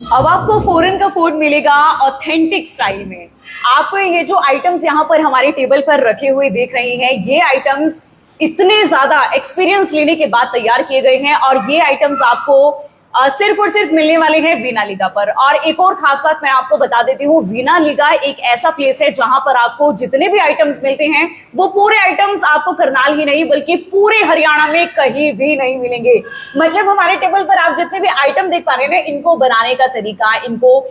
अब आपको फॉरेन का फूड मिलेगा ऑथेंटिक स्टाइल में। आप ये जो आइटम्स यहाँ पर हमारे टेबल पर रखे हुए देख रहे हैं, ये आइटम्स इतने ज्यादा एक्सपीरियंस लेने के बाद तैयार किए गए हैं और ये आइटम्स आपको सिर्फ और सिर्फ मिलने वाले हैं वीना लिगा पर। और एक और खास बात मैं आपको बता देती हूँ, वीना लिगा एक ऐसा प्लेस है जहां पर आपको जितने भी आइटम्स मिलते हैं वो पूरे आइटम्स आपको करनाल ही नहीं बल्कि पूरे हरियाणा में कहीं भी नहीं मिलेंगे। मतलब हमारे टेबल पर आप जितने भी आइटम देख पा रहे हैं, इनको बनाने का तरीका, इनको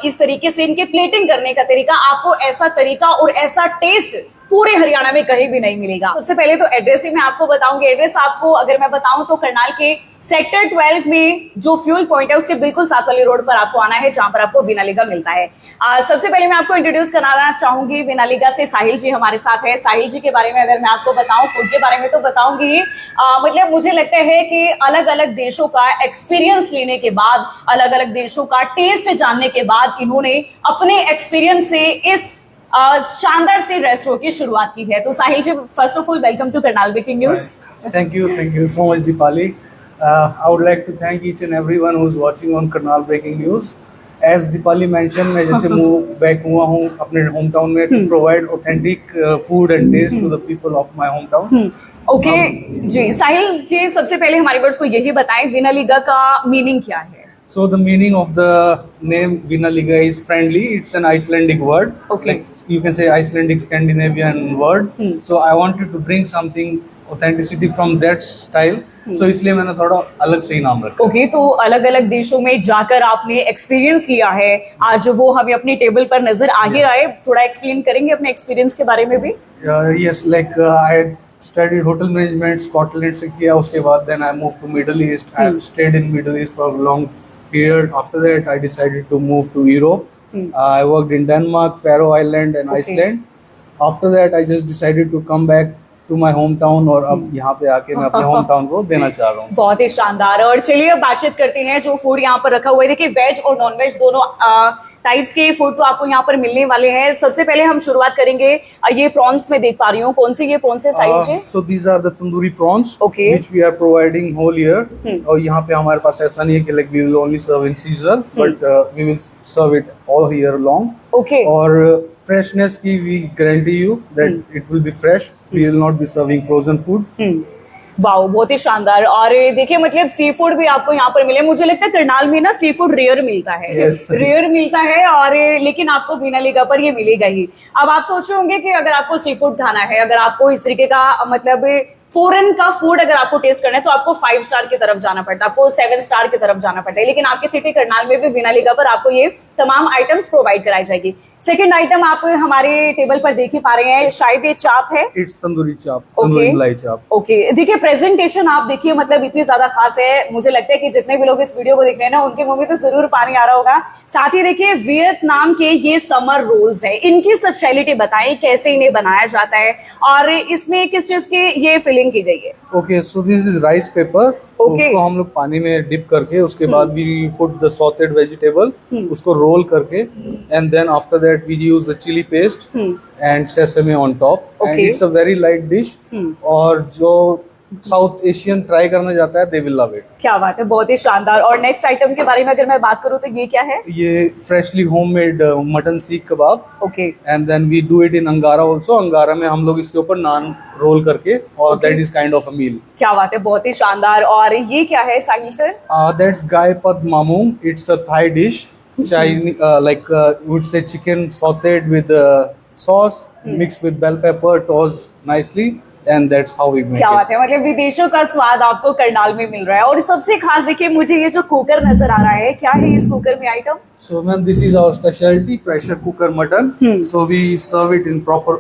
इस तरीके से इनके प्लेटिंग करने का तरीका, आपको ऐसा तरीका और ऐसा टेस्ट पूरे हरियाणा में कहीं भी नहीं मिलेगा। सबसे पहले तो एड्रेस ही मैं आपको बताऊंगी। एड्रेस आपको अगर मैं बताऊं तो करनाल के सेक्टर 12 में जो फ्यूल पॉइंट है उसके बिल्कुल साथ वाली रोड पर आपको आना है, जहां पर आपको वीना लिगा मिलता है। सबसे पहले मैं आपको इंट्रोड्यूस कराना चाहूंगी वीना लिगा से। साहिल जी हमारे साथ है। साहिल जी के बारे में अगर मैं आपको बताऊं, फूड के बारे में तो बताऊंगी ही। मतलब मुझे लगता है कि अलग अलग देशों का एक्सपीरियंस लेने के बाद, अलग अलग देशों का टेस्ट जानने के बाद इन्होंने अपने एक्सपीरियंस से इस शानदार से रेस्टोरेंट की शुरुआत की है। तो Sahil ji, first of all welcome to Karnal breaking news. Thank you so much, Deepali. I would like to thank each and everyone who's watching on Karnal Breaking News. As Deepali mentioned, मैं जैसे मूव बैक हुआ हूँ अपने home town में to provide authentic food and taste to the people of my hometown. Okay जी, साहिल जी सबसे पहले हमारे वर्ड्स को यही बताएं, वीना लिगा का मीनिंग क्या है? So the meaning of the name Vina Liga is friendly. It's an Icelandic word. Okay. Like you can say Icelandic Scandinavian word. So I wanted to bring something authenticity from that style. So इसलिए मैंने थोड़ा अलग से ही नाम रखा। Okay, तो अलग अलग देशों में जाकर आपने एक्सपीरियंस लिया है, आज वो हमें अपनी टेबल पर नजर आ ही रहा है। थोड़ा एक्सप्लेन करेंगे अपने एक्सपीरियंस के बारे में भी? Yes, like I had studied hotel management, Scotland से किया, उसके बाद then I moved to Middle East. I stayed in Middle East for a long period. After that, I decided to move to Europe. I worked in Denmark, Faroe Island, and Iceland. After that, I just decided to come back to my hometown और अब यहाँ पे आके मैं अपने hometown को देना चाह रहा हूँ। बहुत ही शानदार। और चलिए अब बातचीत करते हैं जो फूड यहाँ पर रखा हुआ है। देखिए, वेज और नॉन वेज दोनों टाइप्स के फूड तो आपको यहाँ पर मिलने वाले हैं। सबसे पहले हम शुरुआत करेंगे, ये प्रॉन्स में देख पा रही हूँ, कौन से ये प्रॉन्स है साहिल जी? So these are the tandoori prawns, Okay. which we are providing whole year. और यहाँ पे हमारे पास ऐसा नहीं है कि like we will only serve in season, but we will serve it all year long. Okay. और freshness की we guarantee you that it will be fresh. We will not be serving frozen food. Wow, बहुत ही शानदार। और देखिए, मतलब sea food भी आपको यहाँ पर मिले। मुझे लगता है करनाल में ना सी फूड रेयर मिलता है। Yes. रेयर मिलता है, और लेकिन आपको वीना लिगा पर ये मिलेगा ही। अब आप सोच रहे होंगे कि अगर आपको सी फूड खाना है, अगर आपको इस तरीके का मतलब फॉरेन का फूड अगर आपको टेस्ट करना है तो आपको 5 स्टार की तरफ जाना पड़ता है, आपको 7 स्टार की तरफ जाना पड़ता है। लेकिन आपके सिटी करनाल में भी वीना लिगा पर आपको ये तमाम आइटम्स प्रोवाइड कराई जाएगी। सेकंड आइटम आप हमारे टेबल पर देख ही पा रहे हैं, शायद ये चाप है। It's tandoori chap, tandoori malai chap. Okay, देखिए प्रेजेंटेशन आप देखिए, मतलब इतनी ज्यादा खास है। मुझे लगता है कि जितने भी लोग इस वीडियो को देख रहे हैं ना, उनके मुंह में तो जरूर पानी आ रहा होगा। साथ ही देखिए, वियतनाम के ये समर रोल्स है, इनकी स्पेशलिटी बताएं, कैसे इन्हें बनाया जाता है और इसमें किस चीज की ये फिलिंग की गई है? Okay, so this is rice paper. Okay. उसको हम लोग पानी में डिप करके उसके बाद we put the sauteed vegetable, उसको रोल करके, and then after that we use the chili paste and sesame on top. And Okay. it's a very light dish. और जो साउथ एशियन ट्राई करना चाहता है they will love it. क्या बात है, बहुत ही शानदार। और नेक्स्ट आइटम के बारे में अगर मैं बात करूँ तो ये क्या है? ये freshly homemade mutton seekh kebab. Okay, And then we do it in अंगारा also. अंगारा में हम लोग इसके ऊपर नान रोल करके, और that is kind of a meal. क्या बात है, बहुत ही शानदार। और ये क्या है साहिल sir? That's Gai Pad Mamung. It's a Thai dish. Chinese, would say chicken sauteed with sauce, mixed with bell pepper, tossed nicely, and that's how we make क्या it. बात है, मतलब विदेशों का स्वाद आपको करनाल में मिल रहा है। और सबसे खास देखिए, मुझे ये जो कुकर नजर आ रहा है, क्या है इस कुकर में item? So, ma'am, this is our specialty, pressure cooker mutton. So we serve it in proper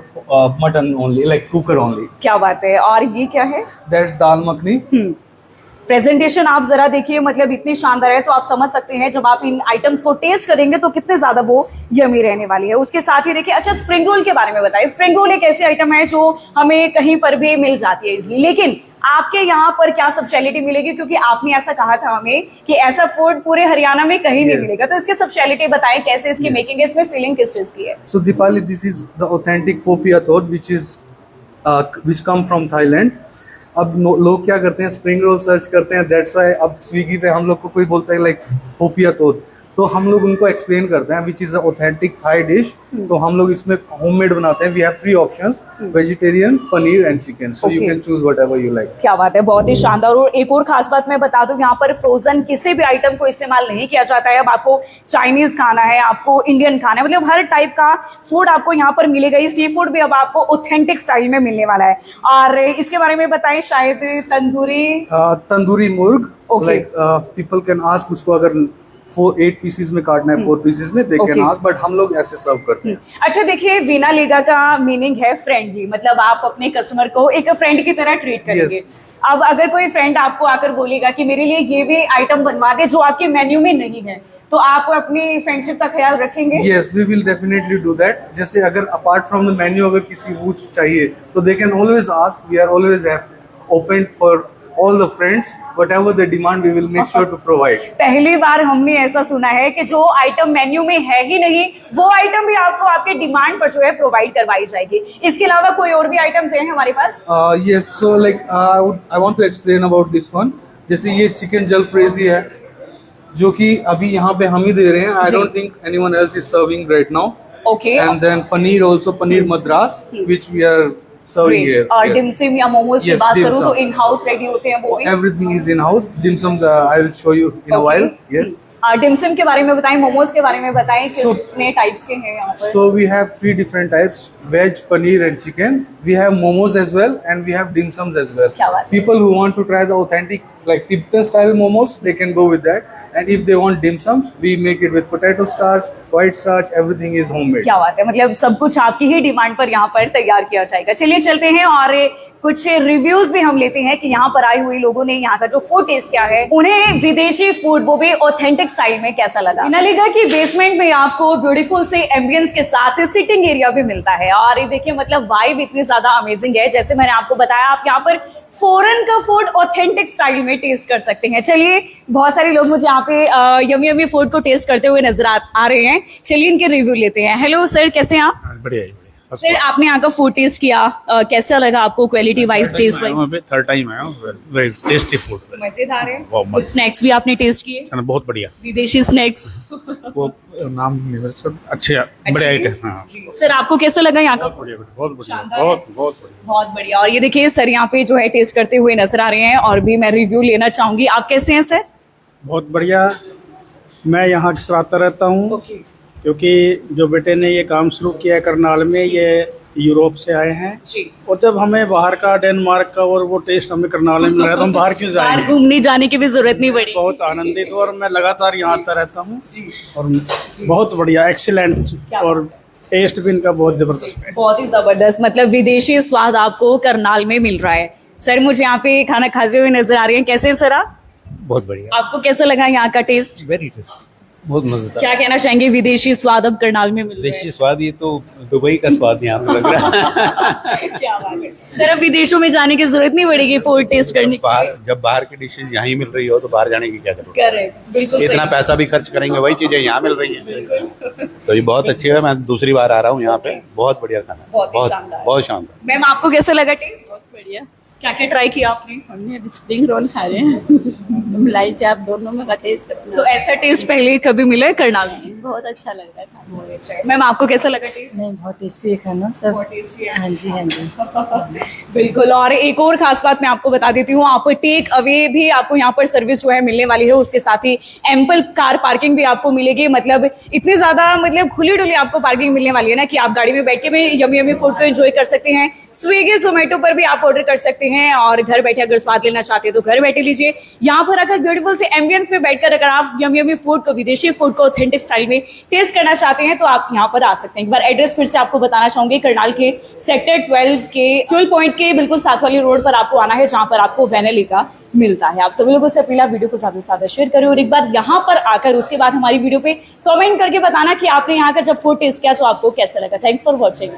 mutton only, like cooker only. क्या बात है। और ये क्या है? That's dal makhni. प्रेजेंटेशन आप जरा देखिए, मतलब इतनी शानदार है, तो आप समझ सकते हैं जब आप इन आइटम्स को टेस्ट करेंगे तो कितने ज्यादा वो यमी रहने वाली है। उसके साथ ही देखिए, अच्छा स्प्रिंग रोल के बारे में बताइए। स्प्रिंग रोल एक ऐसी आइटम है जो हमें कहीं पर भी मिल जाती है इजीली, लेकिन आपके यहाँ पर क्या स्पेशलिटी मिलेगी? क्योंकि आपने ऐसा कहा था हमें कि ऐसा फूड पूरे हरियाणा में कहीं नहीं मिलेगा, तो इसकी स्पेशलिटी बताएं, कैसे इसकी मेकिंग है, इसमें फिलिंग किस चीज की है? So Dipali, this is the authentic popiah toad, which come from Thailand. अब लोग क्या करते हैं, स्प्रिंग रोल सर्च करते हैं, दैट्स व्हाई अब स्विगी पे हम लोग को कोई बोलता है लाइक पोपिया तोद, तो हम लोग उनको एक्सप्लेन करते हैं which is authentic Thai dish. तो हम लोग इसमें होममेड बनाते हैं। We have 3 options, vegetarian, paneer and chicken, so you can choose whatever you like. क्या बात है, बहुत ही शानदार। और एक और खास बात मैं बता दूं, यहाँ पर फ्रोजन किसी भी आइटम को इस्तेमाल नहीं किया जाता है। अब आपको चाइनीज खाना है, आपको इंडियन खाना है, मतलब हर टाइप का फूड आपको यहाँ पर मिलेगा। ये सी फूड भी अब आपको ऑथेंटिक स्टाइल में मिलने वाला है। और इसके बारे में बताएं, शायद तंदूरी मुर्ग, लाइक पीपल कैन आस्क, उसको अगर 8 पीसेस में काटना है, 4 पीसेस में दे कैन आस्क, बट हम लोग ऐसे सर्व करते हैं। अच्छा देखिए, वीना लीगा का मीनिंग है फ्रेंडली, मतलब आप अपने कस्टमर को एक फ्रेंड की तरह ट्रीट करेंगे। अब अगर कोई फ्रेंड आपको आकर बोलेगा कि मेरे लिए ये भी आइटम बनवा दे जो आपके मेन्यू में नहीं है, तो आप अपनी फ्रेंडशिप का ख्याल रखेंगे? Yes, we will definitely do that. जैसे अगर अपार्ट फ्रॉम द मेन्यू अगर किसी को चाहिए तो they can always ask, we are always open for all the friends, whatever they demand we will make sure to provide। पहली बार हमने ऐसा सुना है कि जो आइटम मेन्यू में है ही नहीं, वो आइटम भी आपको आपके डिमांड पर जो है प्रोवाइड करवाई जाएगी। इसके अलावा कोई और भी आइटम्स हैं हमारे पास? yes, so like I want to explain about this one। जैसे ये चिकन जलफ्रेजी है जो कि अभी यहाँ पे हम ही दे रहे हैं। I don't think anyone else is serving right now। Okay। And then paneer also, paneer madras, which we are serving here। और डिमसम या मोमोज की Yes, बात dim करूँ sum। तो इन हाउस रेडी होते हैं वो भी? Everything is in house। dim sums I will show you in a while। Yes। Dim sum के बारे में बताएं, मोमोज के बारे में बताएं, कितने टाइप्स के हैं यहाँ पर? So we have 3 different types: veg, paneer and chicken। We have momos as well and we have dim sums as well। क्या बात है? People who want to try the authentic like Tibetan style momos, they can go with that। And if they want dim sums, we make it with potato starch, white starch, everything is homemade। क्या बात है, मतलब सब कुछ आपकी ही demand पर यहाँ पर तैयार किया जाएगा। चलिए चलते हैं और कुछ रिव्यूज भी हम लेते हैं कि यहाँ पर आए हुए लोगों ने यहाँ का जो फूड टेस्ट किया है, उन्हें विदेशी फूड वो भी ऑथेंटिक स्टाइल में कैसा लगा। वीना लीगा की बेसमेंट में आपको ब्यूटीफुल से एम्बियंस के साथ सिटिंग एरिया भी मिलता है। और ये देखिए, मतलब वाइब इतनी ज्यादा अमेजिंग है। जैसे मैंने आपको बताया, आप यहाँ पर फॉरेन का फूड ऑथेंटिक स्टाइल में टेस्ट कर सकते हैं। चलिए, बहुत सारे लोग मुझे यहाँ पे यमी यमी फूड को टेस्ट करते हुए नजर आ रहे हैं। चलिए इनके रिव्यू लेते हैं। हेलो सर, कैसे हैं आप? बढ़िया। सर, आपने यहाँ का फूड टेस्ट किया, कैसा लगा आपको? Quality wise, taste wise? Third time आया हूँ। वेरी टेस्टी फूड, मजेदार है। बहुत मस्त। स्नैक्स भी आपने टेस्ट किए? बहुत बढ़िया। विदेशी स्नैक्स वो नाम नहीं, सब अच्छे बड़े आइटम। हाँ सर, आपको कैसा लगा यहाँ का? बहुत बढ़िया, शानदार है। बहुत बढ़िया। बहुत बढ़िया। और ये देखिए, सर यहाँ पे जो है टेस्ट करते हुए नजर आ रहे हैं और भी मैं रिव्यू लेना चाहूंगी। आप कैसे हैं सर? बहुत बढ़िया। मैं यहाँ अक्सर आता रहता हूँ क्योंकि जो बेटे ने ये काम शुरू किया है करनाल में, ये यूरोप से आए हैं जी। और जब हमें बाहर का, डेनमार्क का और वो टेस्ट हमें करनाल में मिल रहा है तो हम बाहर क्यों बाहर जाएंगे। घूमने जाने की भी जरूरत नहीं पड़ी। बहुत आनंदित हूँ और मैं लगातार यहाँ आता रहता हूँ जी। और बहुत बढ़िया, एक्सीलेंट, और टेस्ट भी इनका बहुत जबरदस्त है। बहुत ही जबरदस्त, मतलब विदेशी स्वाद आपको करनाल में मिल रहा है। सर, मुझे यहाँ पे खाना खाते हुए नजर आ रहे हैं। कैसे हैं सर आप? बहुत बढ़िया। आपको कैसा लगा यहाँ का टेस्ट? वेरी टेस्टी, बहुत मजेदार। क्या कहना चाहेंगे, विदेशी स्वाद अब करनाल में मिल रहा है? देशी स्वाद, ये तो दुबई का स्वाद यहाँ पे लग रहा है। क्या बात है सर, अब विदेशों में जाने की जरूरत नहीं पड़ेगी फूड टेस्ट करने की? जब बाहर की डिशेज यहाँ ही मिल रही हो तो बाहर जाने की क्या जरूरत है। करेक्ट, बिल्कुल इतना सही। पैसा भी खर्च करेंगे, वही चीजें यहाँ मिल रही हैं, तो ये बहुत अच्छी है। मैं दूसरी बार आ रहा हूँ यहाँ पे। बहुत बढ़िया खाना, बहुत शानदार। बहुत शानदार। मैम, आपको कैसा लगा टेस्ट? बहुत बढ़िया। क्या क्या ट्राई किया आपने? हमने अभी स्प्रिंग रोल खा रहे हैं। मलाई चाप, दोनों में का टेस्ट अपना तो ऐसा टेस्ट पहले कभी मिला है करनाल में? बहुत अच्छा लग रहा है खाने में। मैम, आपको कैसा लगा टेस्ट? नहीं, बहुत टेस्टी है खाना सब। बहुत टेस्टी है। हाँ जी, हाँ जी। बिल्कुल। और एक और खास बात मैं आपको बता देती हूँ, आप टेक अवे भी आपको यहाँ पर सर्विस जो है मिलने वाली है। उसके साथ ही एम्पल कार पार्किंग भी आपको मिलेगी। मतलब इतनी ज्यादा, मतलब खुली डुली आपको पार्किंग मिलने वाली है ना कि आप गाड़ी में बैठ के भी यमी यमी फूड को एंजॉय कर सकते हैं। स्विगी, जोमेटो पर भी आप ऑर्डर कर सकते हैं और घर बैठे अगर स्वाद लेना चाहते हैं तो घर बैठे लीजिए। यहाँ पर अगर ब्यूटीफुल से एम्बियंस में बैठकर अगर आप यमी यमी फूड को, विदेशी फूड को ऑथेंटिक स्टाइल में टेस्ट करना चाहते हैं तो आप यहाँ पर आ सकते हैं। एक बार एड्रेस फिर से आपको बताना चाहूंगी, करनाल के सेक्टर 12 के फ्यूल पॉइंट के बिल्कुल साथ वाली रोड पर आपको आना है, जहाँ पर आपको वीना लीगा मिलता है। आप सभी लोगों से अपील, वीडियो को ज्यादा से ज्यादा शेयर करें और एक बार यहाँ पर आकर उसके बाद हमारी वीडियो पे कमेंट करके बताना कि आपने यहाँ का जब फूड टेस्ट किया तो आपको कैसा लगा। Thank for watching.